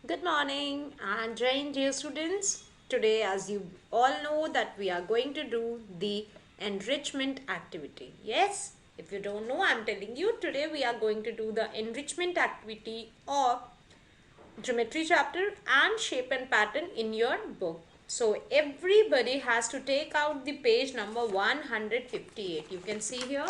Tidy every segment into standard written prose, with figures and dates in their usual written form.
Good morning and Jain dear students. Today, as you all know, that we are going to do the enrichment activity. Yes, if you don't know, I'm telling you today we are going to do the enrichment activity of geometry chapter and shape and pattern in your book. So everybody has to take out the page number 158. You can see here,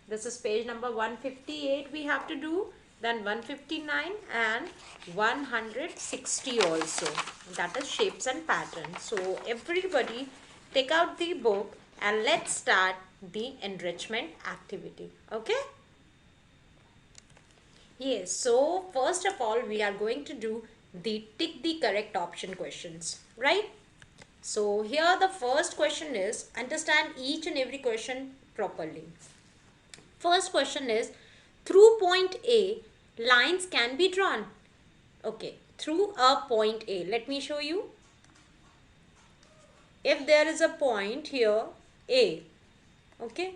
this is page number 158 we have to do, then 159 and 160 also. That is shapes and patterns. So everybody take out the book and let's start the enrichment activity. Okay? Yes, so first of all, we are going to do the tick the correct option questions, right? So here the first question is understand each and every question properly. First question is through point A, lines can be drawn. Okay, through a point A. Let me show you. If there is a point here, A, okay,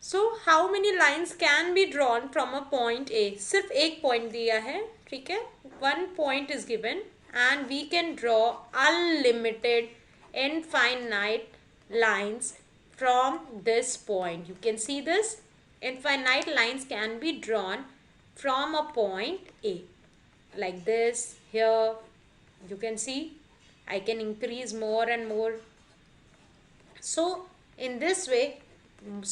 so how many lines can be drawn from a point A. सिर्फ एक point दिया है, ठीक है, one point is given and we can draw unlimited infinite lines from this point. You can see this infinite lines can be drawn from a point A like this. Here you can see I can increase more and more. So in this way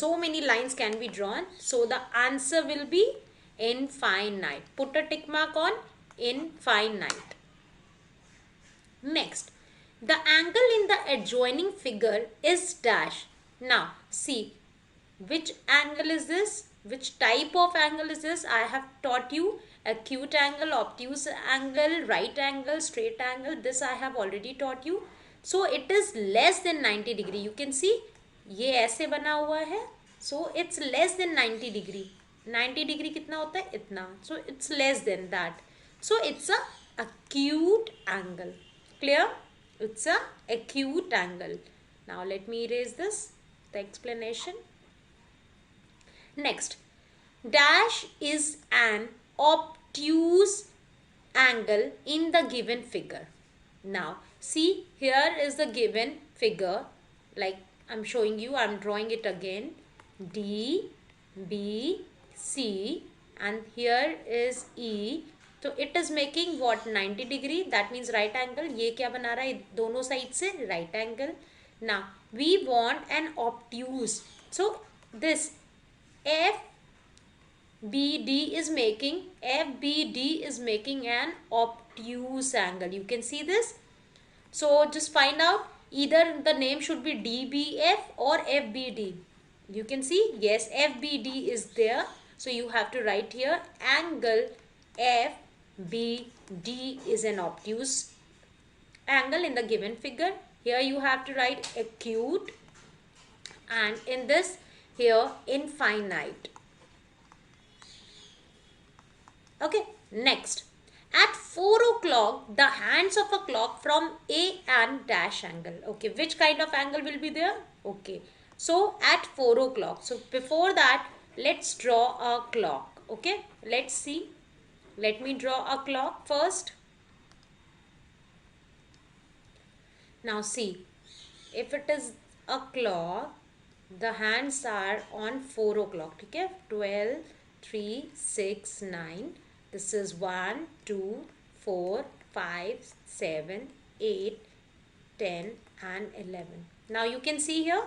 so many lines can be drawn, so the answer will be infinite. Put a tick mark on infinite. Next, the angle in the adjoining figure is dash. Now see which angle is this, which type of angle is this. I have taught you acute angle, obtuse angle, right angle, straight angle. This I have already taught you. So it is less than 90 degree. You can see ये ऐसे बना हुआ है. So it's less than 90 degree. 90 degree कितना होता है, इतना. So it's less than that. So it's a acute angle. Clear? It's a acute angle. Now let me erase this, the explanation. Next, dash is an obtuse angle in the given figure. Now see, here is the given figure, like I'm showing you, I'm drawing it again. D, B, C, and here is E. तो it is making what, 90 degree. That means right angle. ये क्या बना रहा है दोनों side से, right angle. Now we want an obtuse. So this FBD is making an obtuse angle. You can see this. So just find out, either the name should be DBF or FBD. You can see, yes, FBD is there. So you have to write here angle FBD is an obtuse angle in the given figure. Here you have to write acute, and in this here infinite. Okay, next. At 4 o'clock, the hands of a clock from A and dash angle. Okay, which kind of angle will be there? Okay, so at 4 o'clock. So before that, let's draw a clock. Okay, let's see. Let me draw a clock first. Now see, if it is a clock, the hands are on 4 o'clock. Okay, 12, 3, 6, 9. This is 1, 2, 4, 5, 7, 8, 10 and 11. Now you can see here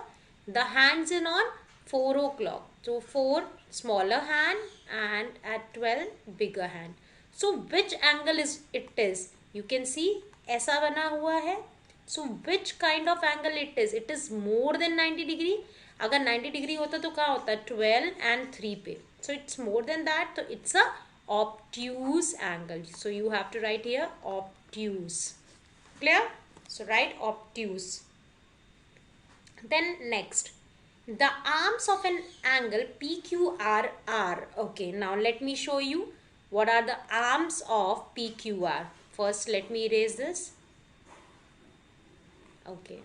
the hands in on 4 o'clock. So 4 smaller hand and at 12 bigger hand. So which angle is it is? You can see ऐसा बना हुआ है. So which kind of angle it is? It is more than 90 degree. अगर 90 degree होता तो क्या होता, 12 and 3 पे. So it's more than that. So it's a obtuse angle. So you have to write here obtuse. Clear? So write obtuse. Then next, the arms of an angle PQR are. Okay, now let me show you what are the arms of PQR. First let me erase this. Okay,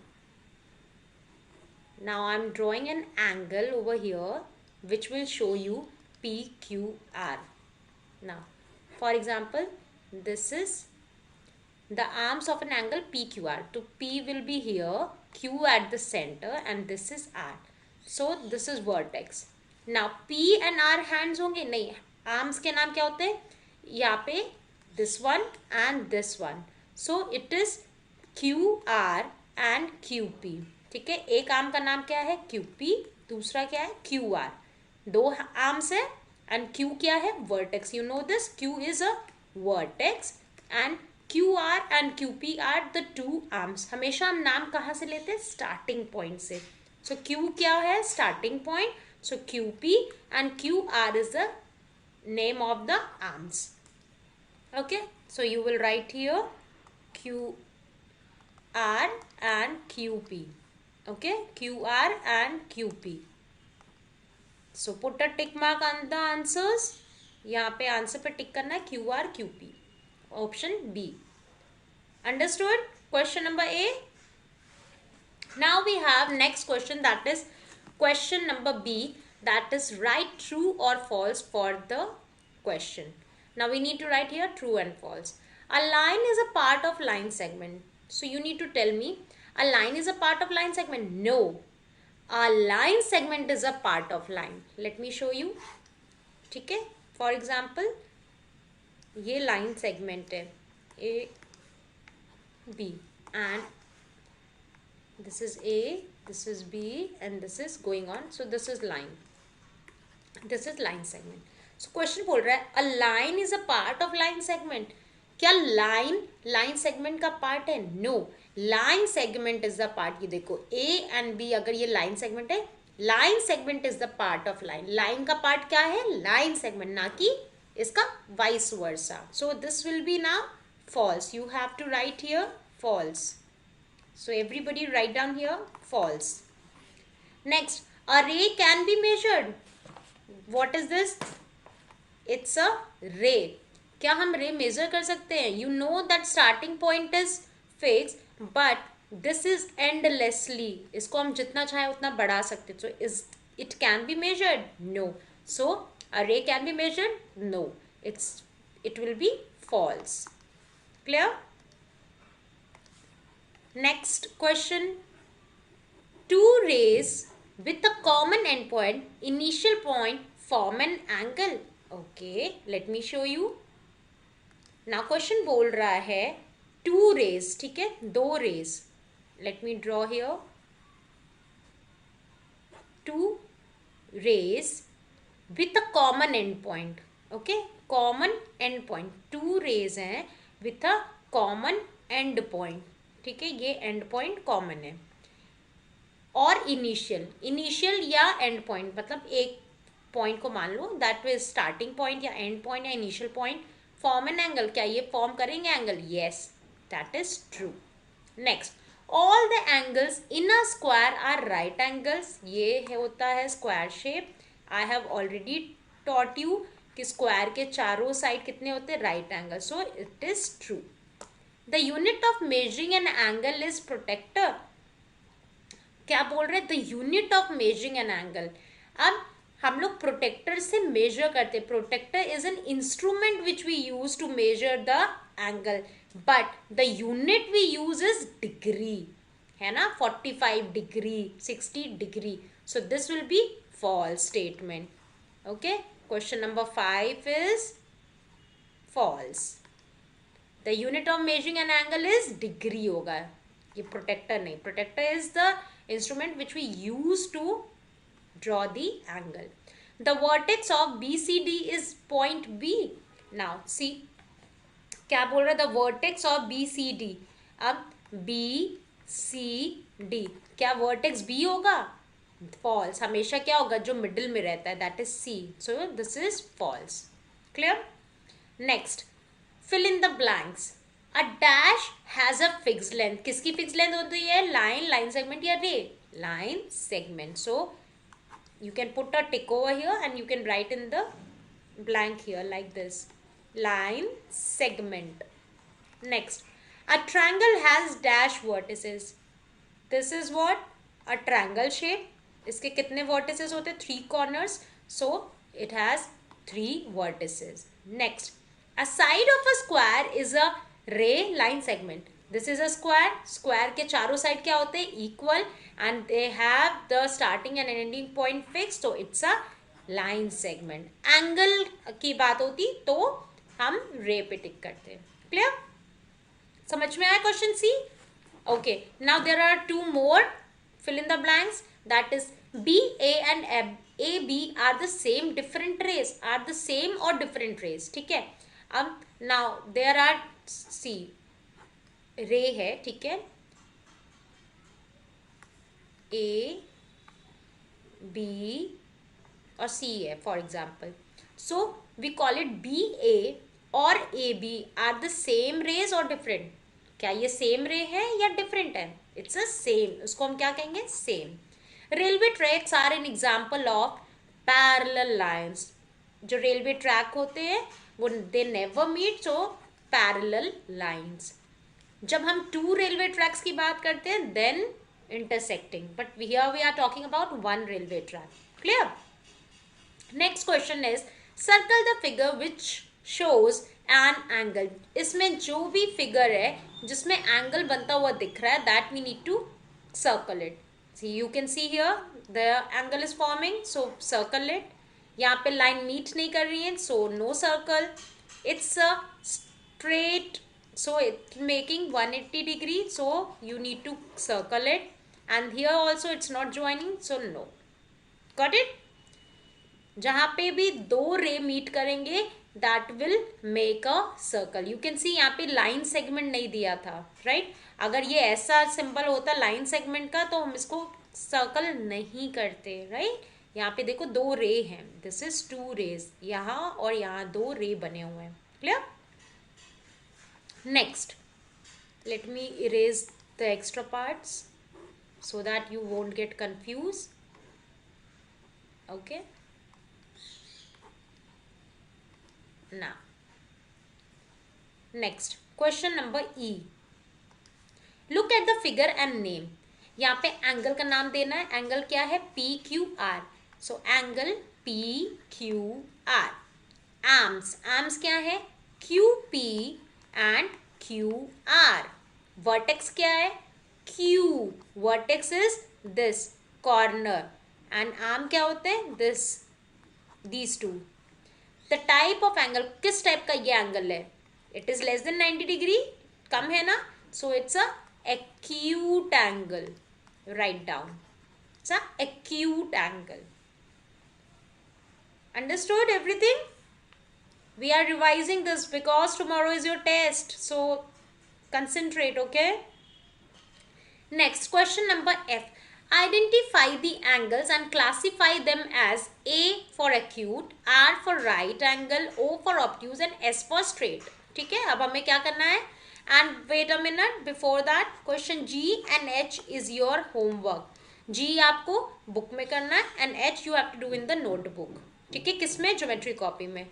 now I'm drawing an angle over here which will show you PQR. Now for example, this is the arms of an angle PQR. So P will be here, Q at the center, and this is R. So this is vertex. Now P and R hands होंगे नहीं, arms के नाम क्या होते हैं? यहाँ पे this one and this one. So it is QR and QP. ठीक है, एक आर्म का नाम क्या है? QP, दूसरा क्या है? QR. दो आर्म्स है and Q क्या है? Vertex. You know this. Q is a vertex and QR and QP are the two arms. हमेशा हम नाम कहाँ से लेते हैं? Starting point से. So Q क्या है? Starting point. So QP and QR is the name of the arms. Okay. So you will write here QR and QP. Okay. QR and QP. So put a tick mark on the answers. यहाँ पे answer पे टिक करना है QR QP. Option B. Understood? Question number A. Now we have next question, that is question number B, that is write true or false for the question. Now we need to write here true and false. A line is a part of line segment. So you need to tell me, a line is a part of line segment? No. A line segment is a part of line. Let me show you. ठीक है, for example ये line segment है A B and this is A, this is B and this is going on. So this is line. This is line segment. So question बोल रहा है a line is a part of line segment. क्या line segment का part है? No. Line segment is the part. ये देखो A and B अगर ये line segment है, line segment is the part of line. Line का part क्या है? Line segment, ना कि इसका vice versa. So this will be now false. You have to write here false. So everybody write down here false. Next, a ray can be measured. What is this? It's a ray. क्या हम ray measure कर सकते हैं? You know that starting point is fixed, but this is endlessly. इसको हम जितना चाहे उतना बढ़ा सकते हैं. So is it can be measured? No. So a ray can be measured? No. It will be false. Clear? Next question. Two rays with a common endpoint, initial point, form an angle. Okay, let me show you. Now question बोल रहा है two rays, ठीक है, दो rays. Let me draw here. Two rays with a common endpoint. Okay, common endpoint. Two rays हैं with a common endpoint. ठीक है, ये endpoint common है. और इनिशियल या एंड पॉइंट, मतलब एक पॉइंट को मान लो दैट इज स्टार्टिंग पॉइंट या एंड पॉइंट या initial point. Form an angle. क्या ये फॉर्म करेंगे angle? Yes, that is true. Next, all the angles in a square are right angles. ये होता है square shape. I have already taught you कि square के चारों साइड कितने होते हैं? Right angle. So it is true. The unit of measuring an angle is protractor. क्या बोल रहे हैं? The unit of measuring an angle. अब हम लोग प्रोटेक्टर से मेजर करते. Protractor is an instrument which we use to measure the angle, but the unit we use is degree, है ना? 45 degree, 60 degree. So this will be false statement. Okay, question number 5 is false. The unit of measuring an angle is degree होगा. ये protractor नहीं. Protractor is the instrument which we use to draw the angle. The vertex of BCD is point B. Now see, क्या बोल रहा है? The vertex of BCD. अब BCD क्या vertex B होगा? False. हमेशा क्या होगा? जो middle में रहता है, that is C. So this is false. Clear? Next, fill in the blanks. A dash has a fixed length. किसकी fixed length होती है? line segment या ray? Line segment. So you can put a tick over here and you can write in the blank here like this. Line segment. Next, a triangle has dash vertices. This is what? A triangle shape. इसके कितने vertices होते हैं? 3 corners. So it has 3 vertices. Next, A side of a square is a ray line segment. This is a square. Square के चारों side क्या होते हैं? Equal, and they have the starting and ending point fixed. So it's a line segment. Angle की बात होती तो हम ray पे टिक करते हैं. Clear? समझ में आया question C? Okay. Now there are two more. Fill in the blanks. That is BA and AB are the same, different rays. Are the same or different rays? ठीक है. अब now there are C रे है, ठीक है, A B और C है for example. So we call it BA और AB are the same rays और डिफरेंट. क्या ये सेम रे है या डिफरेंट है? It's a same. उसको हम क्या कहेंगे? Same. Railway tracks are an example of parallel lines. जो रेलवे ट्रैक होते हैं वो they never meet, so parallel lines. जब हम टू रेलवे ट्रैक्स की बात करते हैं then intersecting, but here we are talking about one railway track. Clear? Next question is circle the figure which shows an angle. इसमें जो भी figure है जिसमें एंगल बनता हुआ दिख रहा है that we need to circle it. See you can see here the angle is forming, so circle it. यहाँ पे लाइन मीट नहीं कर रही है, so no circle. It's a straight, so it's making 180 degree, so you need to circle it, and here also it's not joining, so no. Got it? जहाँ पे भी दो रे मीट करेंगे that will make a circle. You can see यहाँ पे line segment नहीं दिया था, राइट? अगर ये ऐसा सिंबल होता लाइन सेगमेंट का तो हम इसको सर्कल नहीं करते, राइट? यहाँ पे देखो दो रे हैं, दिस इज टू रेज, यहाँ और यहाँ दो रे बने हुए हैं. Clear? Next, let me erase the extra parts so that you won't get confused. Okay. Now, next question number E. Look at the figure and name. यहाँ पे एंगल का नाम देना है. एंगल क्या है? PQR. So angle PQR. Arms, arms क्या है? QP and QR. Vertex क्या है? Q. Vertex is this corner. And arm क्या होते हैं? This. These two. The type of angle, किस टाइप का ये एंगल है? It is less than 90 degree. कम है ना? So it's a acute angle. Write down. It's a acute angle. Understood everything? We are revising this because tomorrow is your test. So concentrate, okay? Next, question number F. Identify the angles and classify them as A for acute, R for right angle, O for obtuse and S for straight. ठीक है? अब हमें क्या करना है? And wait a minute, before that, question G and H is your homework. G आपको book में करना है and H you have to do in the notebook. ठीक है? किसमें? ज्योमेट्री कॉपी में.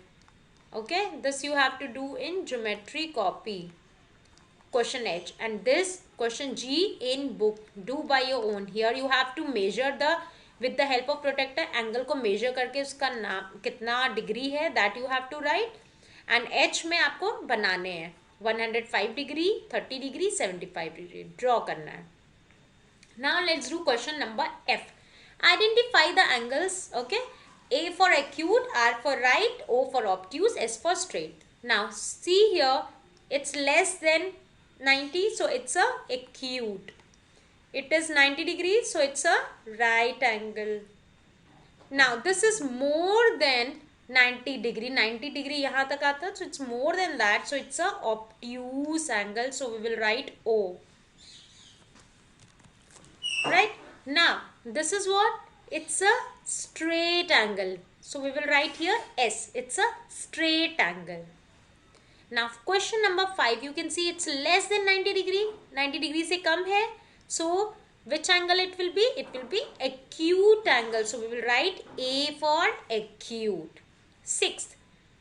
Okay, this you have to do in geometry copy. Question H and this question G in book. Do by your own. Here you have to measure the with the help of protractor angle को measure करके उसका नाम कितना degree है that you have to write. And H में आपको बनाने हैं 105 डिग्री, 30 डिग्री, 75 डिग्री ड्रॉ करना है. Now let's do question number F. Identify the angles. Okay. A for acute, R for right, O for obtuse, S for straight. Now see here, it's less than 90, so it's a acute. It is 90 degrees, so it's a right angle. Now this is more than 90 degree. 90 degree यहाँ तक आता है, so it's more than that, so it's a obtuse angle. So we will write O. Right? Now this is what? It's a straight angle. So we will write here S. It's a straight angle. Now question number 5. You can see it's less than 90 degree. 90 degree से कम है. So which angle it will be? It will be acute angle. So we will write A for acute. Sixth.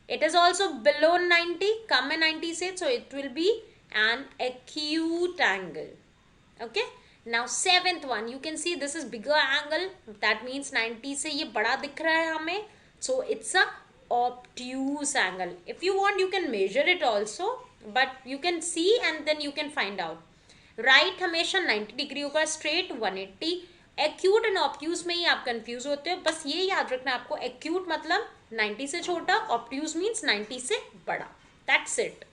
It is also below 90. कम है 90 से. So it will be an acute angle. Okay. Now seventh one, you can see this is bigger angle. That means 90 से ये बड़ा दिख रहा है हमें. So it's a obtuse angle. If you want, you can measure it also, but you can see and then you can find out. Right हमेशा 90 degree होगा, straight 180. Acute and obtuse में ही आप कंफ्यूज होते हो, बस ये याद रखना आपको, एक्यूट मतलब 90 से छोटा, ऑब्ट्यूज मीन्स 90 से बड़ा. That's it.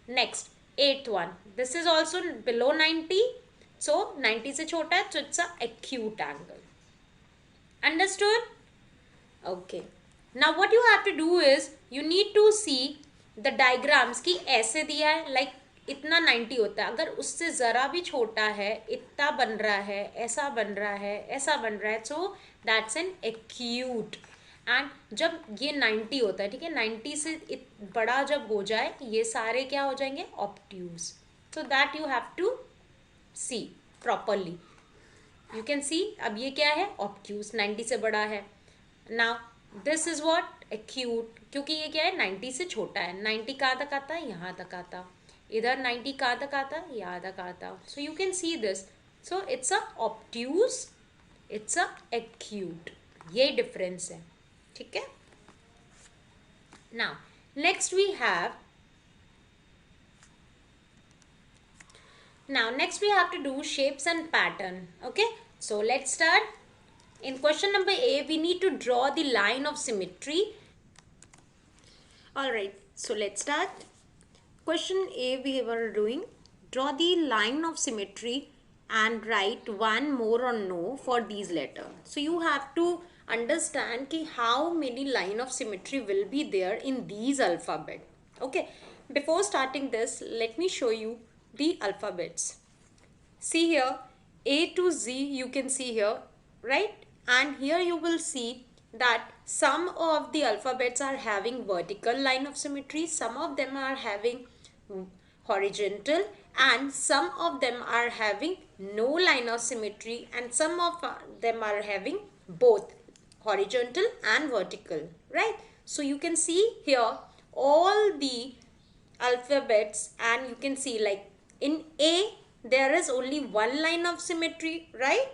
Next, 8th one. This is also below 90. So 90 से छोटा है, so it's a acute angle. Understood? Okay. Now what you have to do is you need to see the diagrams कि ऐसे दिया है, like इतना 90 होता है, अगर उससे ज़रा भी छोटा है, इतना बन रहा है, ऐसा बन रहा है, ऐसा बन रहा है, so that's an acute. And जब ये 90 होता है, ठीक है, 90 से बड़ा जब हो जाए, ये सारे क्या हो जाएंगे, obtuse. So that you have to see properly. You can see, अब ये क्या है, ऑब्ट्यूज, 90 से बड़ा है. Now this is what, acute, क्योंकि ये क्या है, 90 से छोटा है. 90 कहाँ तक आता है, यहाँ तक आता. इधर 90 कहाँ तक आता है, यहाँ तक आता. So you can see this. So it's a obtuse, it's a acute. ये डिफरेंस है, ठीक है. Now next we have to do shapes and pattern. Okay, so let's start. In question number A, we need to draw the line of symmetry. All right, so let's start. Question A, we were doing draw the line of symmetry and write one more or no for these letters. So you have to understand ki how many line of symmetry will be there in these alphabet. Okay, before starting this, let me show you the alphabets. See here, A to Z you can see here, right? And here you will see that some of the alphabets are having vertical line of symmetry, some of them are having horizontal, and some of them are having no line of symmetry, and some of them are having both horizontal and vertical, right? So you can see here all the alphabets, and you can see like in A there is only one line of symmetry, right?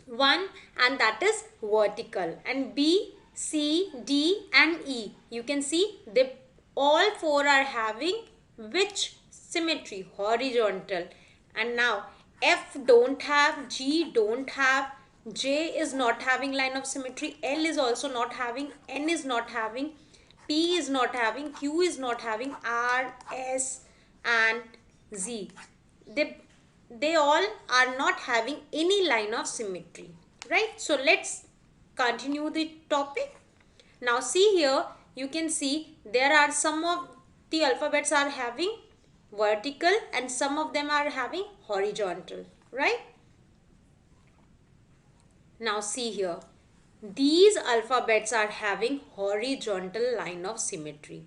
One, and that is vertical. And B, C, D and E, you can see they all four are having which symmetry, horizontal. And now F don't have, G don't have, J is not having line of symmetry, L is also not having, N is not having, P is not having, Q is not having, R, S and Z. They all are not having any line of symmetry, right? So let's continue the topic. Now see here, you can see there are some of the alphabets are having vertical and some of them are having horizontal, right? Now see here, these alphabets are having horizontal line of symmetry,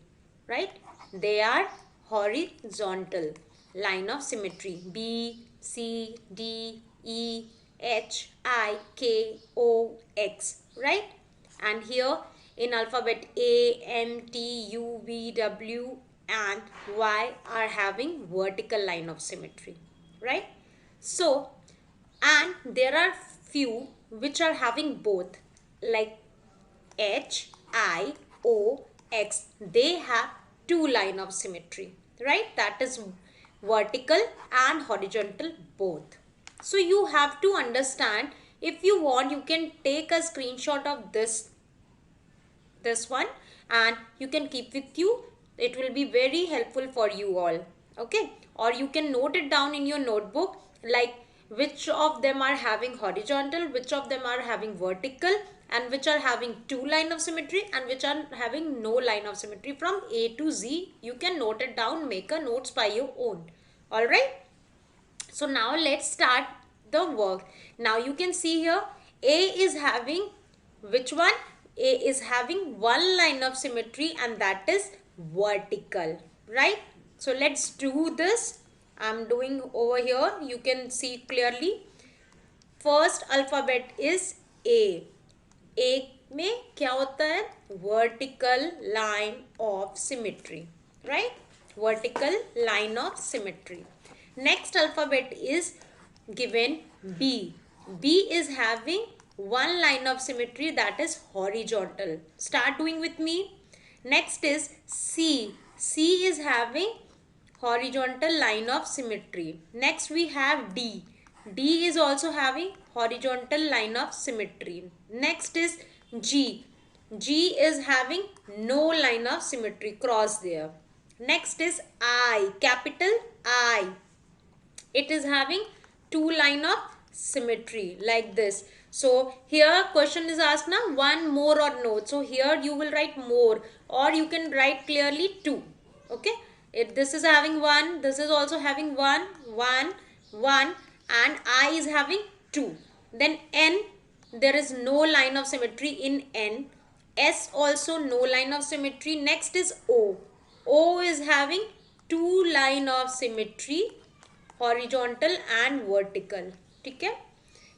right? They are horizontal line of symmetry. B, C, D, E, H, I, K, O, X, right? And here in alphabet A, M, T, U, V, W and Y are having vertical line of symmetry, right? So, and there are few which are having both, like H, I, O, X. They have two line of symmetry, right? That is vertical and horizontal both. So you have to understand. If you want, you can take a screenshot of this one and you can keep with you. It will be very helpful for you all. Okay, or you can note it down in your notebook, like which of them are having horizontal, which of them are having vertical, and which are having two line of symmetry and which are having no line of symmetry from A to Z. You can note it down, make a notes by your own. Alright, so now let's start the work. Now you can see here A is having which one? A is having one line of symmetry and that is vertical, right? So let's do this. I'm doing over here, you can see clearly. First alphabet is A. A में क्या होता है? Vertical line of symmetry, right? Vertical line of symmetry. Next alphabet is given B. B is having one line of symmetry, that is horizontal. Start doing with me. Next is C. C is having horizontal line of symmetry. Next we have D. D is also having horizontal line of symmetry. Next is G. G is having no line of symmetry, cross there. Next is I, capital I. It is having two line of symmetry like this. So here question is asked now, one more or no. So here you will write more, or you can write clearly two. Okay, if this is having one, this is also having one, and I is having two. Then N, there is no line of symmetry in N. S also no line of symmetry. Next is O. O is having two line of symmetry, horizontal and vertical. ठीक है.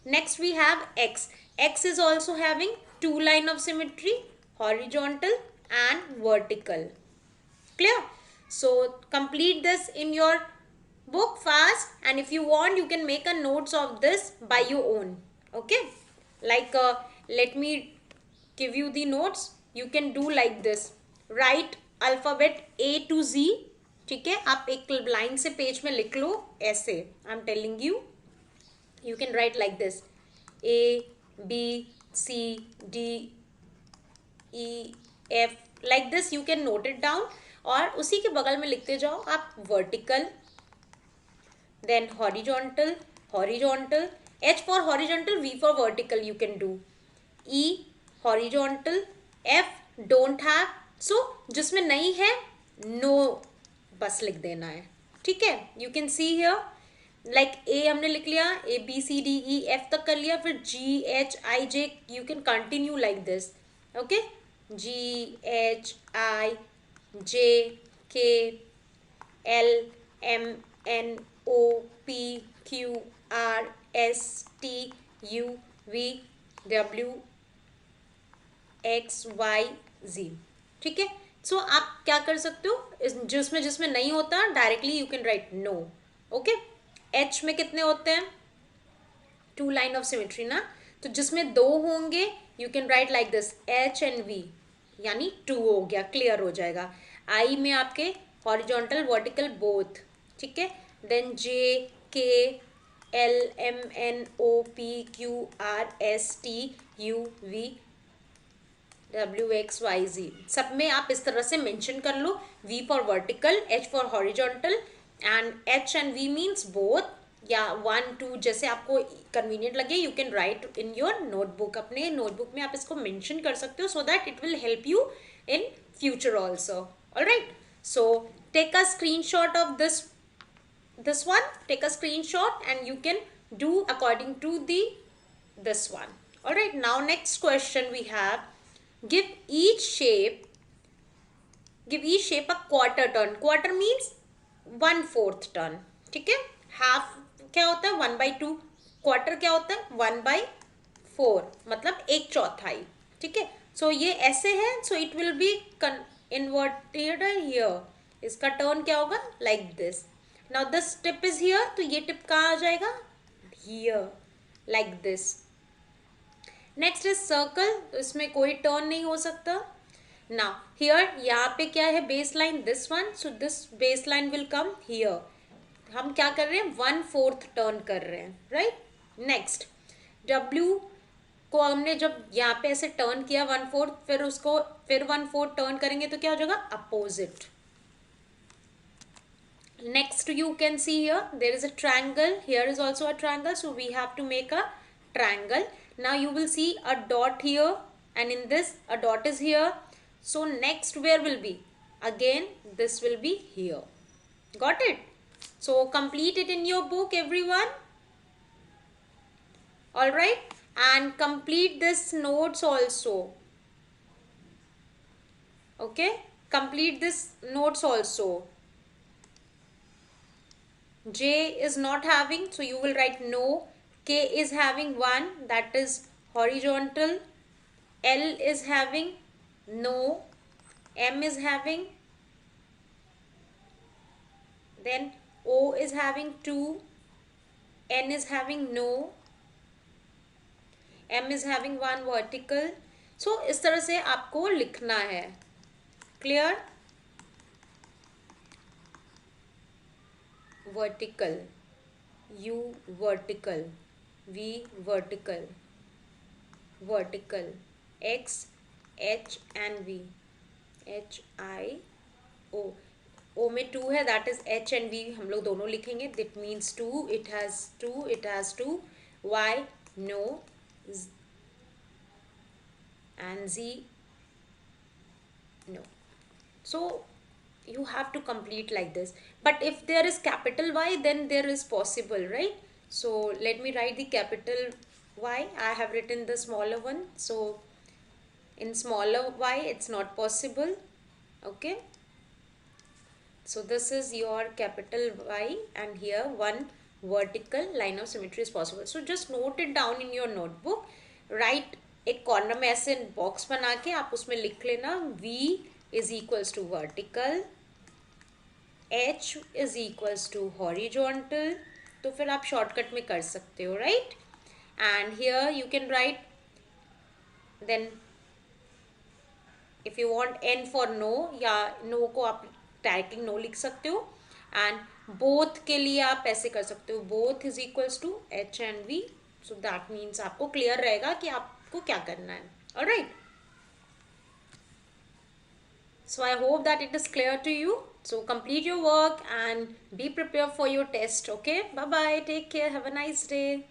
Next we have X. X is also having two line of symmetry, horizontal and vertical. Clear? So complete this in your book fast, and if you want you can make a notes of this by your own. Okay, like let me give you the notes. You can do like this. Write alphabet A to Z. ठीक है, आप एक line से page में लिख लो ऐसे. I am telling you, you can write like this: A, B, C, D, E, F. like this you can note it down, और उसी के बगल में लिखते जाओ आप vertical, then horizontal, horizontal. H for horizontal, V for vertical you can do. E horizontal, F don't have, so जिसमें नहीं है no बस लिख देना है. ठीक है, you can see here like A हमने लिख लिया, A B C D E F तक कर लिया, फिर G H I J you can continue like this. Okay, G H I J K L M N O P Q R S T U V W X Y Z. ठीक है, सो आप क्या कर सकते हो, जिसमें जिसमें नहीं होता directly you can write no. Okay, H में कितने होते हैं, टू लाइन ऑफ सिमेट्री ना, तो जिसमें दो होंगे you can write like this H and V, यानी टू हो गया, क्लियर हो जाएगा. आई में आपके हॉरिजॉन्टल वर्टिकल बोथ. ठीक है, then J K L M N O P Q R S T U V W X Y Z, सब में आप इस तरह से मेंशन कर लो. V for vertical, H for horizontal, and H and V means both, या one two जैसे आपको कन्वीनियंट लगे. You can write in your notebook, अपने नोटबुक में आप इसको मेंशन कर सकते हो, so that it will help you in future also. Alright, so take a screenshot of this one, take a screenshot and you can do according to this one. All right, now next question we have, give each shape a quarter turn. Quarter means 1/4 turn. ठीक है, half क्या होता है 1/2, quarter क्या होता है 1/4, मतलब एक चौथाई. ठीक है, सो ये ऐसे है, so it will be inverted here. इसका टर्न क्या होगा like this. Now this tip is here, तो ये टिप कहाँ आ जाएगा, here, like this. Next is circle, तो इसमें कोई टर्न नहीं हो सकता. नाउ हियर, यहाँ पे क्या है base line, this one, so this base line will come here. हम क्या कर रहे हैं 1/4 टर्न कर रहे हैं, राइट. नेक्स्ट W को हमने जब यहाँ पे ऐसे टर्न किया 1/4, फिर उसको फिर 1/4 टर्न करेंगे तो क्या हो जाएगा opposite. Next you can see here there is a triangle, here is also a triangle, so we have to make a triangle. Now you will see a dot here, and in this a dot is here, so next where will be, again this will be here. Got it? So complete it in your book everyone. All right, and complete this notes also. Okay, complete this notes also. J is not having, so you will write no. K is having 1, that is horizontal. L is having no. M is having, then O is having 2. N is having no. M is having one vertical. So इस तरह से आपको लिखना है. Clear? Vertical, U vertical, V vertical, vertical, X, H and V, H I O. O में 2 है, that is H and V हम लोग दोनों लिखेंगे. That means 2, it has 2, it has 2. Y, no. And Z, no. So you have to complete like this. But if there is capital Y, then there is possible, right? So let me write the capital Y. I have written the smaller one. So in smaller Y, it's not possible. Okay. So this is your capital Y, and here one vertical line of symmetry is possible. So just note it down in your notebook. Write एक corner में ऐसे box बना के आप उसमें लिख लेना V is equals to vertical, H is equals to horizontal. तो फिर आप शॉर्टकट में कर सकते हो, right? And here you can write, then if you want N for no, या no को आप डायरेक्टली no लिख सकते हो. And both के लिए आप ऐसे कर सकते हो, both is equals to H and V. So that means आपको क्लियर रहेगा कि आपको क्या करना है. Alright. So I hope that it is clear to you. So complete your work and be prepared for your test. Okay. Bye bye. Take care. Have a nice day.